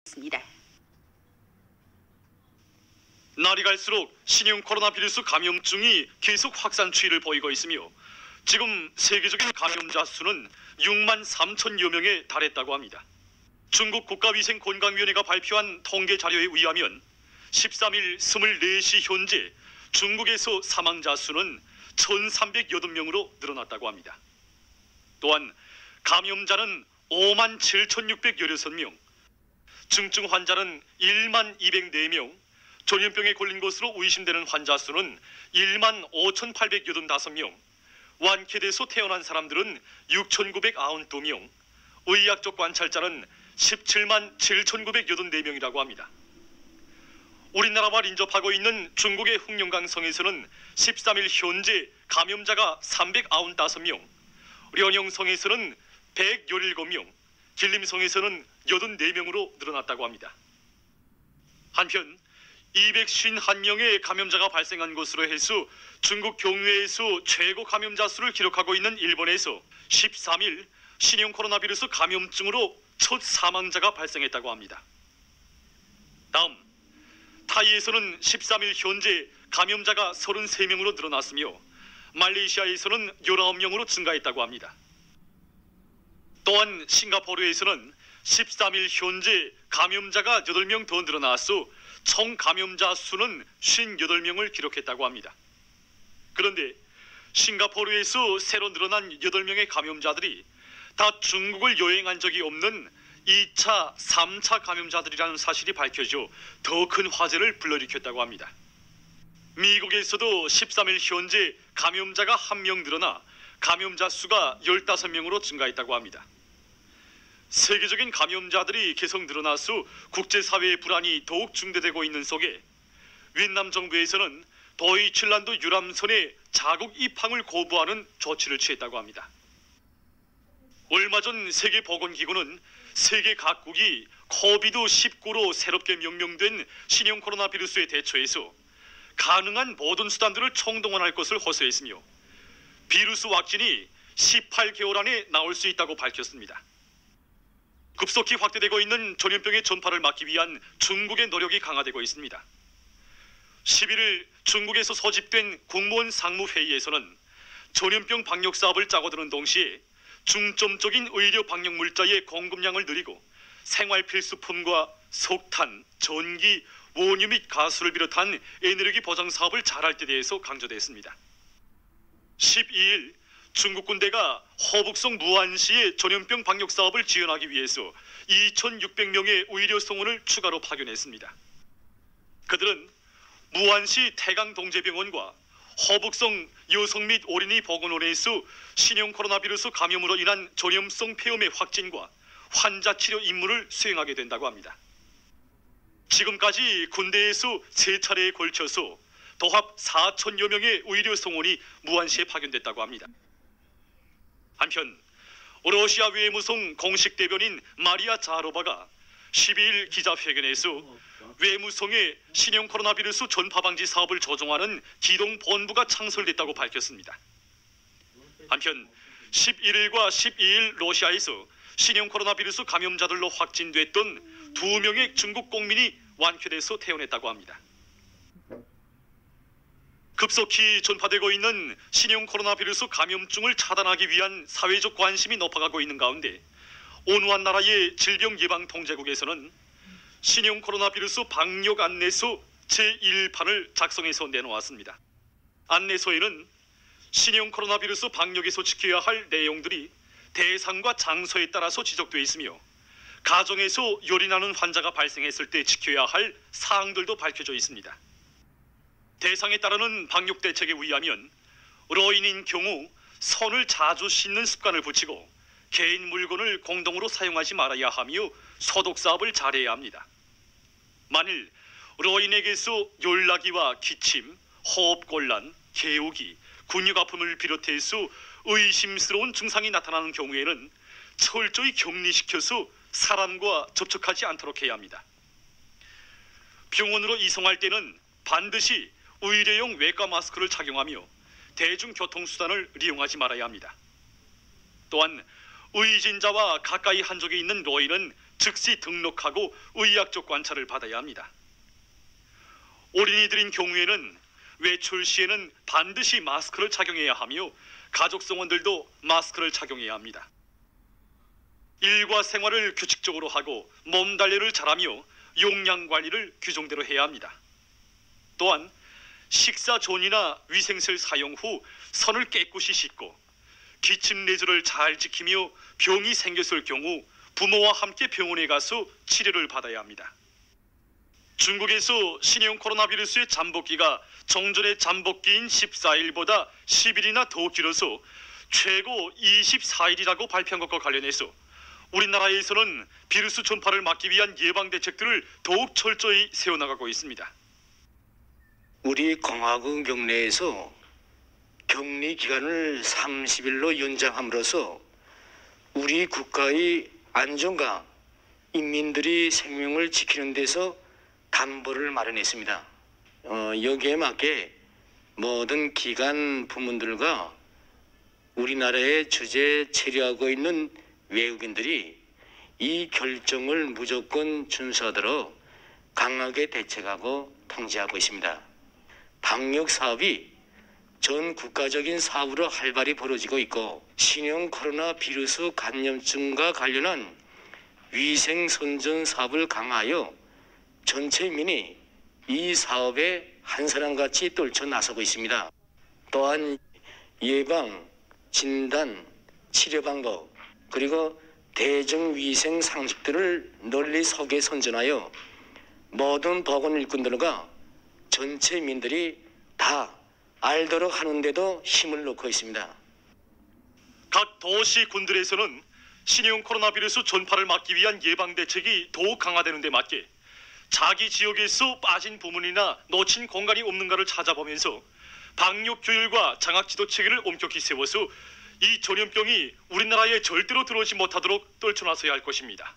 있습니다. 날이 갈수록 신형 코로나 바이러스 감염증이 계속 확산 추이를 보이고 있으며 지금 세계적인 감염자 수는 6만 3천여 명에 달했다고 합니다. 중국 국가위생건강위원회가 발표한 통계 자료에 의하면 13일 24시 현재 중국에서 사망자 수는 1,380명으로 늘어났다고 합니다. 또한 감염자는 5만 7,616명, 중증 환자는 1만 204명, 전염병에 걸린 것으로 의심되는 환자 수는 1만 5,885명, 완쾌돼서 태어난 사람들은 6,992명, 의학적 관찰자는 17만 7,984명이라고 합니다. 우리나라와 인접하고 있는 중국의 흑룡강성에서는 13일 현재 감염자가 395명, 련영성에서는 117명, 길림성에서는 84명으로 늘어났다고 합니다. 한편 251명의 감염자가 발생한 것으로 해서 중국 경유에서 최고 감염자 수를 기록하고 있는 일본에서 13일 신형 코로나 바이러스 감염증으로 첫 사망자가 발생했다고 합니다. 다음 타이에서는 13일 현재 감염자가 33명으로 늘어났으며 말레이시아에서는 19명으로 증가했다고 합니다. 또한 싱가포르에서는 13일 현재 감염자가 8명 더 늘어나서 총 감염자 수는 58명을 기록했다고 합니다. 그런데 싱가포르에서 새로 늘어난 8명의 감염자들이 다 중국을 여행한 적이 없는 2차, 3차 감염자들이라는 사실이 밝혀져 더 큰 화제를 불러일으켰다고 합니다. 미국에서도 13일 현재 감염자가 1명 늘어나 감염자 수가 15명으로 증가했다고 합니다. 세계적인 감염자들이 계속 늘어나서 국제사회의 불안이 더욱 증대되고 있는 속에 윈남 정부에서는 도이칠란드 유람선의 자국 입항을 거부하는 조치를 취했다고 합니다. 얼마 전 세계보건기구는 세계 각국이 코비드-19로 새롭게 명명된 신형 코로나 바이러스에 대처해서 가능한 모든 수단들을 총동원할 것을 호소했으며 바이러스 왁신이 18개월 안에 나올 수 있다고 밝혔습니다. 급속히 확대되고 있는 전염병의 전파를 막기 위한 중국의 노력이 강화되고 있습니다. 11일 중국에서 소집된 국무원 상무회의에서는 전염병 방역 사업을 짜고드는 동시에 중점적인 의료 방역 물자의 공급량을 늘리고 생활 필수품과 석탄, 전기, 원유 및 가스를 비롯한 에너지 보장 사업을 잘할 데 대해서 강조됐습니다. 12일 중국 군대가 허북성 무안시의 전염병 방역 사업을 지원하기 위해서 2,600명의 의료 성원을 추가로 파견했습니다. 그들은 무안시 태강동제병원과 허북성 여성 및 어린이 보건원에서 신형 코로나 바이러스 감염으로 인한 전염성 폐렴의 확진과 환자 치료 임무를 수행하게 된다고 합니다. 지금까지 군대에서 3차례에 걸쳐서 도합 4천여 명의 의료 성원이 무안시에 파견됐다고 합니다. 한편 러시아 외무성 공식 대변인 마리아 자로바가 12일 기자회견에서 외무성의 신형 코로나 바이러스 전파 방지 사업을 조정하는 기동 본부가 창설됐다고 밝혔습니다. 한편 11일과 12일 러시아에서 신형 코로나 바이러스 감염자들로 확진됐던 2명의 중국 공민이 완쾌돼서 퇴원했다고 합니다. 급속히 전파되고 있는 신형 코로나 바이러스 감염증을 차단하기 위한 사회적 관심이 높아가고 있는 가운데 어느 한 나라의 질병예방통제국에서는 신형 코로나 바이러스 방역 안내소 제1판을 작성해서 내놓았습니다. 안내소에는 신형 코로나 바이러스 방역에서 지켜야 할 내용들이 대상과 장소에 따라서 지적되어 있으며 가정에서 열이 나는 환자가 발생했을 때 지켜야 할 사항들도 밝혀져 있습니다. 대상에 따르는 방역 대책에 의하면 노인인 경우 손을 자주 씻는 습관을 붙이고 개인 물건을 공동으로 사용하지 말아야 하며 소독 사업을 잘해야 합니다. 만일 노인에게서 열나기와 기침, 호흡곤란, 개우기, 근육 아픔을 비롯해서 의심스러운 증상이 나타나는 경우에는 철저히 격리시켜서 사람과 접촉하지 않도록 해야 합니다. 병원으로 이송할 때는 반드시 의료용 외과 마스크를 착용하며 대중교통수단을 이용하지 말아야 합니다. 또한 의진자와 가까이 한 적이 있는 노인은 즉시 등록하고 의학적 관찰을 받아야 합니다. 어린이들인 경우에는 외출 시에는 반드시 마스크를 착용해야 하며 가족 성원들도 마스크를 착용해야 합니다. 일과 생활을 규칙적으로 하고 몸 단련을 잘하며 용량 관리를 규정대로 해야 합니다. 또한 식사 전이나 위생술 사용 후 손을 깨끗이 씻고 기침 내조를 잘 지키며 병이 생겼을 경우 부모와 함께 병원에 가서 치료를 받아야 합니다. 중국에서 신형 코로나 바이러스의 잠복기가 정전의 잠복기인 14일보다 10일이나 더 길어서 최고 24일이라고 발표한 것과 관련해서 우리나라에서는 비루스 전파를 막기 위한 예방 대책들을 더욱 철저히 세워나가고 있습니다. 우리 공화국 경내에서 격리 기간을 30일로 연장함으로써 우리 국가의 안전과 인민들이 생명을 지키는 데서 담보를 마련했습니다. 여기에 맞게 모든 기관 부문들과 우리나라에 주재 체류하고 있는 외국인들이 이 결정을 무조건 준수하도록 강하게 대책하고 통제하고 있습니다. 방역 사업이 전 국가적인 사업으로 활발히 벌어지고 있고 신형 코로나 바이러스 감염증과 관련한 위생 선전 사업을 강화하여 전체 민이 이 사업에 한 사람같이 떨쳐 나서고 있습니다. 또한 예방, 진단, 치료 방법 그리고 대중위생 상식들을 널리 서게 선전하여 모든 보건 일꾼들과 전체 민들이 다 알도록 하는데도 힘을 놓고 있습니다. 각 도시 군들에서는 신형 코로나 바이러스 전파를 막기 위한 예방 대책이 더욱 강화되는 데 맞게 자기 지역에서 빠진 부문이나 놓친 공간이 없는가를 찾아보면서 방역 규율과 장학 지도 체계를 엄격히 세워서 이 전염병이 우리나라에 절대로 들어오지 못하도록 떨쳐나서야 할 것입니다.